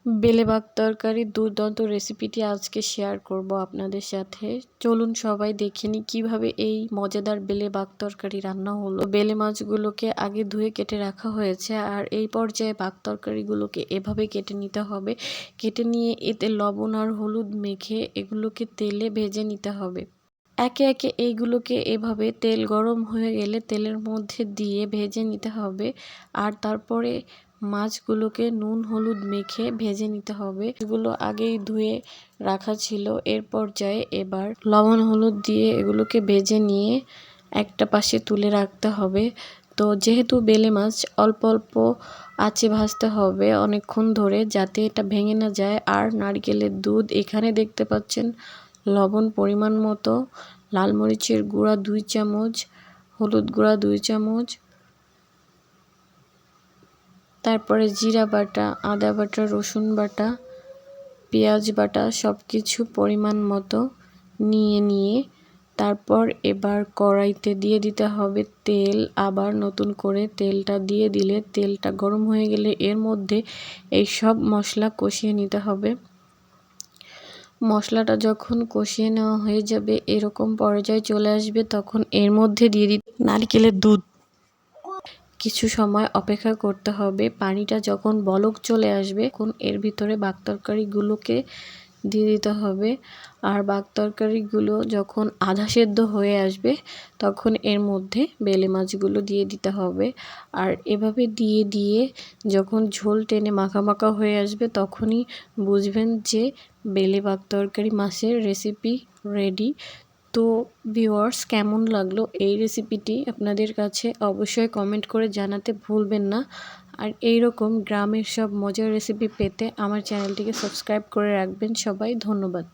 বেলে বাগ তরকারির দুর্দান্ত রেসিপিটি আজকে শেয়ার করব আপনাদের সাথে। চলুন সবাই দেখে নিই কীভাবে এই মজাদার বেলে বাগ তরকারি রান্না হলো। বেলে মাছগুলোকে আগে ধুয়ে কেটে রাখা হয়েছে, আর এই পর্যায়ে বাগ তরকারিগুলোকে এভাবে কেটে নিতে হবে। কেটে নিয়ে এতে লবণ আর হলুদ মেখে এগুলোকে তেলে ভেজে নিতে হবে। একে একে এইগুলোকে এভাবে তেল গরম হয়ে গেলে তেলের মধ্যে দিয়ে ভেজে নিতে হবে। আর তারপরে মাছগুলোকে নুন হলুদ মেখে ভেজে নিতে হবে। এগুলো আগেই ধুয়ে রাখা ছিল। এর পর্যায়ে এবার লবণ হলুদ দিয়ে এগুলোকে ভেজে নিয়ে একটা পাশে তুলে রাখতে হবে। তো যেহেতু বেলে মাছ অল্প অল্প আঁচে ভাজতে হবে অনেকক্ষণ ধরে, যাতে এটা ভেঙে না যায়। আর নারকেলের দুধ এখানে দেখতে পাচ্ছেন, লবণ পরিমাণ মতো, লাল মরিচের গুঁড়া 2 চামচ, হলুদ গুঁড়া 2 চামচ, তারপরে জিরা বাটা, আদা বাটা, রসুন বাটা, পেঁয়াজ বাটা সব কিছু পরিমাণ মতো নিয়ে তারপর এবার কড়াইতে দিয়ে দিতে হবে তেল। আবার নতুন করে তেলটা দিয়ে দিলে তেলটা গরম হয়ে গেলে এর মধ্যে এই সব মশলা কষিয়ে নিতে হবে। মশলাটা যখন কষিয়ে নেওয়া হয়ে যাবে, এরকম পর্যায়ে চলে আসবে, তখন এর মধ্যে দিয়ে দিতে নারকেলের দুধ। কিছু সময় অপেক্ষা করতে হবে। পানিটা যখন বলক চলে আসবে তখন এর ভিতরে বাগ তরকারিগুলোকে দিয়ে দিতে হবে। আর বাগ তরকারিগুলো যখন আধা সেদ্ধ হয়ে আসবে তখন এর মধ্যে বেলে মাছগুলো দিয়ে দিতে হবে। আর এভাবে দিয়ে যখন ঝোল টেনে মাখা মাখা হয়ে আসবে তখনই বুঝবেন যে বেলে বাগ তরকারি মাছের রেসিপি রেডি। তো ভিউয়ার্স, কেমন লাগলো এই রেসিপিটি আপনাদের কাছে অবশ্যই কমেন্ট করে জানাতে ভুলবেন না। আর এইরকম গ্রামের সব মজার রেসিপি পেতে আমার চ্যানেলটিকে সাবস্ক্রাইব করে রাখবেন সবাই। ধন্যবাদ।